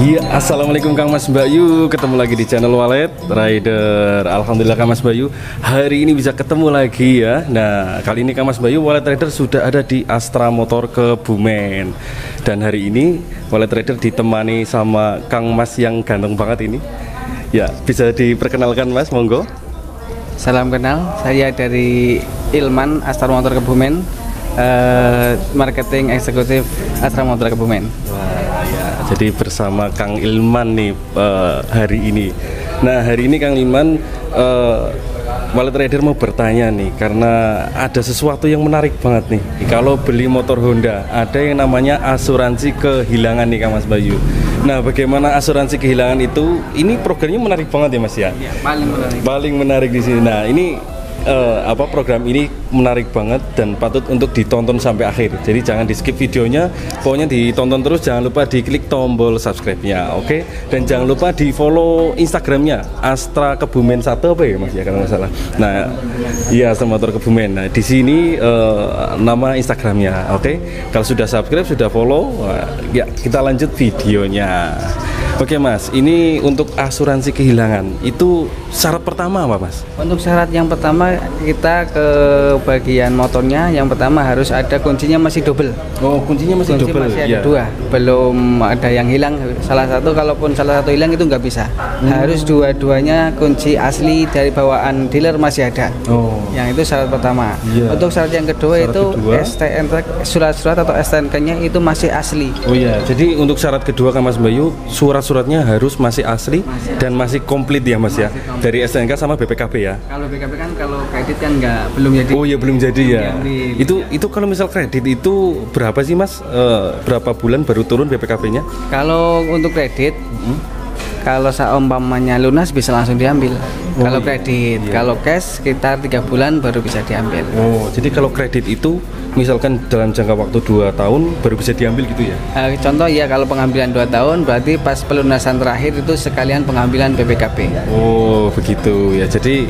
Iya, assalamualaikum Kang Mas Bayu, ketemu lagi di channel Walet Rider. Alhamdulillah Kang Mas Bayu, hari ini bisa ketemu lagi ya. Nah, kali ini Kang Mas Bayu Walet Rider sudah ada di Astra Motor Kebumen. Dan hari ini Walet Rider ditemani sama Kang Mas yang ganteng banget ini. Ya, bisa diperkenalkan Mas, monggo. Salam kenal, saya dari Ilman Astra Motor Kebumen, marketing eksekutif Astra Motor Kebumen. Jadi bersama Kang Ilman nih hari ini. Nah, hari ini Kang Ilman Walet Rider mau bertanya nih, karena ada sesuatu yang menarik banget nih. Kalau beli motor Honda ada yang namanya asuransi kehilangan nih Kang Mas Bayu. Nah, bagaimana asuransi kehilangan itu? Ini programnya menarik banget ya Mas ya. Ya, paling menarik. Paling menarik di sini. Nah, ini program ini menarik banget dan patut untuk ditonton sampai akhir. Jadi jangan di skip videonya, pokoknya ditonton terus. Jangan lupa diklik tombol subscribe-nya, oke? Dan jangan lupa di follow Instagramnya Astra Kebumen 1 apa ya Mas ya kalau nggak salah. Nah, iya, Astra Motor Kebumen. Nah, di sini nama Instagramnya, oke? Kalau sudah subscribe, sudah follow, ya kita lanjut videonya. Oke Mas, ini untuk asuransi kehilangan itu syarat pertama apa Mas? Untuk syarat yang pertama, kita ke bagian motornya. Yang pertama harus ada kuncinya masih double. Oh, kuncinya masih double. Masih ada dua, belum ada yang hilang. Salah satu, kalaupun salah satu hilang itu nggak bisa. Harus dua-duanya kunci asli dari bawaan dealer masih ada. Oh, yang itu syarat pertama. Untuk syarat yang kedua itu STNK, surat-surat atau STNK-nya itu masih asli. Oh iya, jadi untuk syarat kedua kan Mas Bayu, suratnya harus masih asli dan masih komplit ya Mas ya, dari STNK sama BPKB ya. Kalau BPKB kan, kalau kredit kan belum jadi. Oh ya, belum jadi ya. Itu kalau misal kredit itu berapa sih Mas? Berapa bulan baru turun BPKB-nya? Kalau untuk kredit, kalau seumpamanya lunas bisa langsung diambil. Kalau kredit, kalau cash sekitar 3 bulan baru bisa diambil. Oh, jadi kalau kredit itu misalkan dalam jangka waktu 2 tahun baru bisa diambil gitu ya? Contoh ya, kalau pengambilan 2 tahun berarti pas pelunasan terakhir itu sekalian pengambilan BPKB. Oh begitu ya, jadi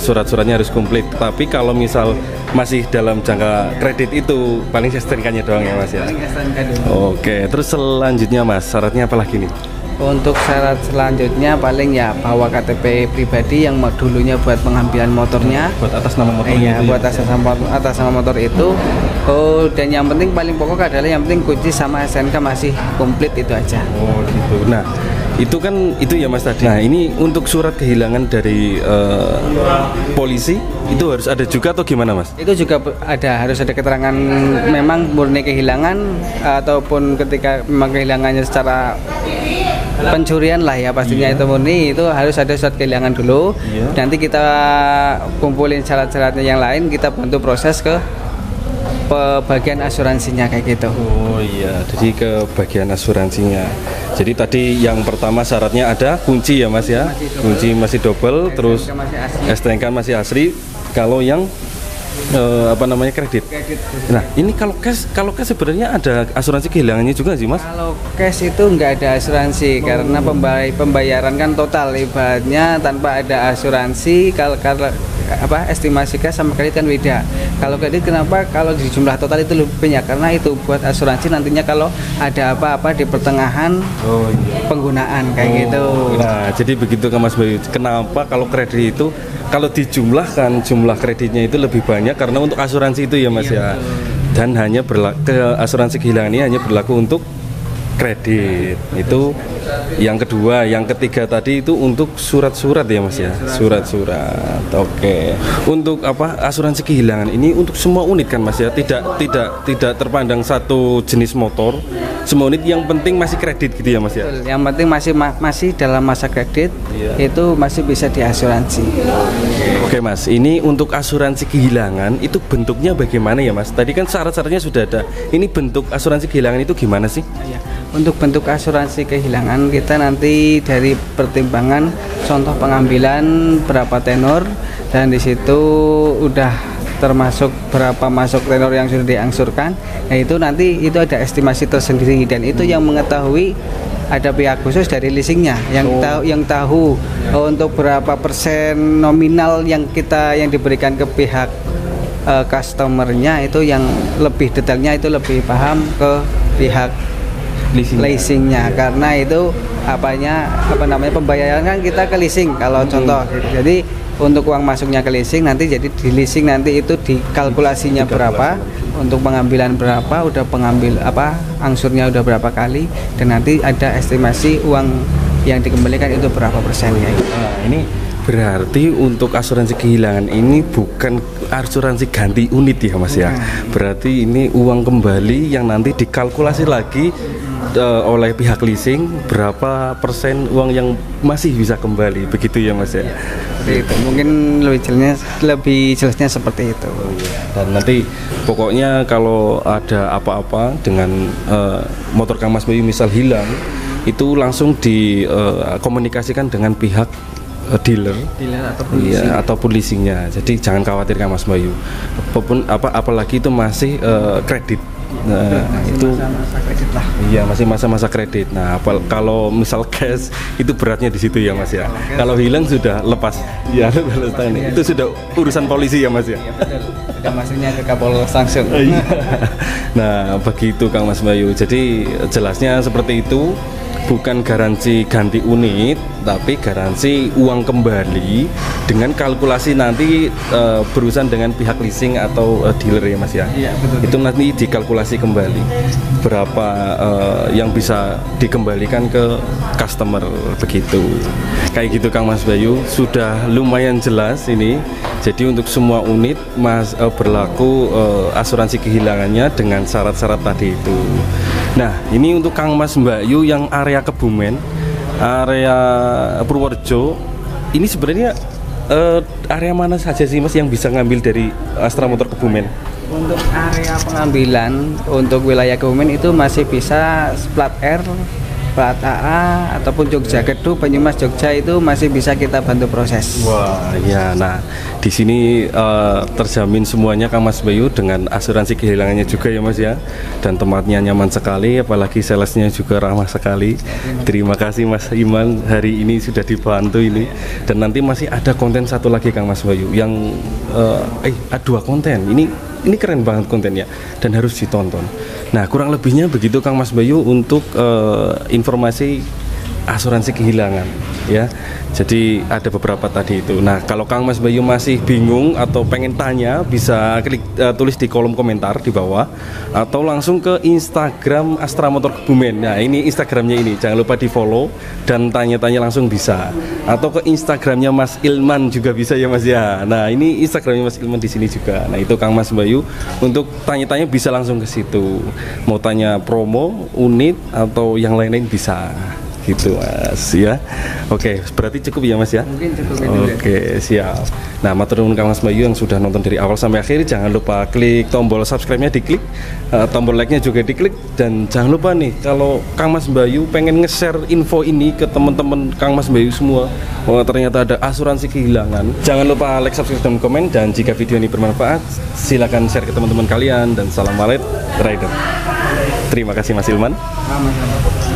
surat-suratnya harus komplit. Tapi kalau misal masih dalam jangka kredit itu paling STNK-nya doang ya Mas ya? Paling STNK doang. Oke, terus selanjutnya Mas, syaratnya apa lagi nih? Untuk syarat selanjutnya paling ya bawa KTP pribadi yang dulunya buat pengambilan motornya, buat atas nama motor. Iya, buat atas nama motor itu. Oh, dan yang penting paling pokok adalah yang penting kunci sama STNK masih komplit, itu aja. Oh gitu. Nah, itu ya Mas tadi. Nah, ini untuk surat kehilangan dari polisi itu harus ada juga atau gimana Mas? Itu juga harus ada keterangan memang murni kehilangan, ataupun ketika memang kehilangannya secara pencurian lah ya pastinya. Itu murni, itu harus ada surat kehilangan dulu. Nanti kita kumpulin syarat-syaratnya yang lain, kita bantu proses ke bagian asuransinya kayak gitu. Oh iya, jadi ke bagian asuransinya. Jadi tadi yang pertama syaratnya ada kunci ya Mas ya, kunci masih double, terus STNK masih asli. Kalau yang kredit. Nah, ini kalau cash sebenarnya ada asuransi kehilangannya juga sih Mas? Kalau cash itu nggak ada asuransi, karena pembayaran kan total, ibaratnya tanpa ada asuransi. Kalau estimasi cash sama kredit kan beda. Kalau kredit kenapa? Kalau di jumlah total itu lebih banyak, karena itu buat asuransi nantinya kalau ada apa-apa di pertengahan penggunaan kayak gitu. Nah, jadi begitu kan Mas Bayu. Kenapa kalau kredit itu kalau dijumlahkan jumlah kreditnya itu lebih banyak karena untuk asuransi itu ya Mas ya. Dan hanya asuransi kehilangan ini hanya berlaku untuk kredit. Itu yang kedua. Yang ketiga tadi itu untuk surat-surat ya Mas ya, surat-surat. Oke. Untuk asuransi kehilangan ini untuk semua unit kan Mas ya, tidak terpandang satu jenis motor, semua unit. Yang penting masih kredit gitu ya Mas ya. Yang penting masih dalam masa kredit, itu masih bisa diasuransi. Oke Mas, ini untuk asuransi kehilangan itu bentuknya bagaimana ya Mas? Tadi kan syarat-syaratnya sudah ada. Ini bentuk asuransi kehilangan itu gimana sih? Untuk bentuk asuransi kehilangan, kita nanti dari pertimbangan contoh pengambilan berapa tenor, dan di situ udah termasuk berapa masuk tenor yang sudah diangsurkan. Nah itu nanti itu ada estimasi tersendiri dan itu yang mengetahui ada pihak khusus dari leasingnya yang tahu untuk berapa persen nominal yang diberikan ke pihak customernya, itu yang lebih detailnya itu lebih paham ke pihak leasingnya, karena itu apa namanya pembayaran kan kita ke leasing kalau contoh gitu. Jadi untuk uang masuknya ke leasing nanti jadi di leasing nanti itu dikalkulasinya berapa, untuk pengambilan berapa, udah pengambil angsurnya udah berapa kali, dan nanti ada estimasi uang yang dikembalikan itu berapa persennya. Nah, ini berarti untuk asuransi kehilangan ini bukan asuransi ganti unit ya Mas ya. Berarti ini uang kembali yang nanti dikalkulasi lagi oleh pihak leasing berapa persen uang yang masih bisa kembali, begitu ya Mas ya. Itu mungkin lebih jelasnya seperti itu. Dan nanti pokoknya kalau ada apa-apa dengan motor Kang Mas Bayu misal hilang, itu langsung dikomunikasikan dengan pihak dealer ataupun leasingnya. Jadi jangan khawatir Kang Mas Bayu. Apalagi itu masih kredit. Nah, itu masa-masa kredit lah. Iya, masih masa-masa kredit. Nah, kalau misal cash itu beratnya di situ ya Mas ya. Kalau hilang sudah lepas. Ya, itu sudah urusan polisi ya Mas ya. Sudah masuknya ke Kapolres langsung. Nah, begitu Kang Mas Bayu. Jadi jelasnya seperti itu. Bukan garansi ganti unit, tapi garansi uang kembali dengan kalkulasi nanti berurusan dengan pihak leasing atau dealer ya Mas ya. Iya, betul. Itu nanti dikalkulasi kembali berapa yang bisa dikembalikan ke customer, begitu. Kayak gitu Kang Mas Bayu, sudah lumayan jelas ini. Jadi untuk semua unit berlaku asuransi kehilangannya dengan syarat-syarat tadi itu. Nah, ini untuk Kang Mas Bayu yang area Kebumen, area Purworejo, ini sebenarnya area mana saja sih Mas yang bisa ngambil dari Astra Motor Kebumen? Untuk area pengambilan untuk wilayah Kebumen itu masih bisa plat R, plat AA ataupun Jogja Kedu, Banyumas, Jogja itu masih bisa kita bantu proses. Wah, ya. Nah, di sini terjamin semuanya Kang Mas Bayu dengan asuransi kehilangannya juga ya Mas ya. Dan tempatnya nyaman sekali, apalagi salesnya juga ramah sekali. Terima kasih Mas Iman, hari ini sudah dibantu ini. Dan nanti masih ada konten satu lagi Kang Mas Bayu yang dua konten. Ini keren banget kontennya dan harus ditonton. Nah, kurang lebihnya begitu Kang Mas Bayu untuk informasi asuransi kehilangan ya. Jadi ada beberapa tadi itu. Nah, kalau Kang Mas Bayu masih bingung atau pengen tanya, bisa klik tulis di kolom komentar di bawah atau langsung ke Instagram Astra Motor Kebumen. Nah, ini Instagramnya ini, jangan lupa di follow dan tanya-tanya langsung bisa. Atau ke Instagramnya Mas Ilman juga bisa ya Mas ya. Nah, ini Instagramnya Mas Ilman di sini juga. Nah, itu Kang Mas Bayu untuk tanya-tanya bisa langsung ke situ. Mau tanya promo, unit atau yang lain-lain bisa. Gitu Mas ya. Oke, berarti cukup ya Mas ya? Mungkin cukup. Oke, siap. Nah, matur nuwun Kang Mas Bayu yang sudah nonton dari awal sampai akhir. Jangan lupa klik tombol subscribe-nya, diklik, tombol like-nya juga diklik, dan jangan lupa nih kalau Kang Mas Bayu pengen nge-share info ini ke teman-teman Kang Mas Bayu semua. Oh, ternyata ada asuransi kehilangan. Jangan lupa like, subscribe, dan komen, dan jika video ini bermanfaat, silakan share ke teman-teman kalian, dan salam wallet rider. Terima kasih Mas Ilman. Sama-sama.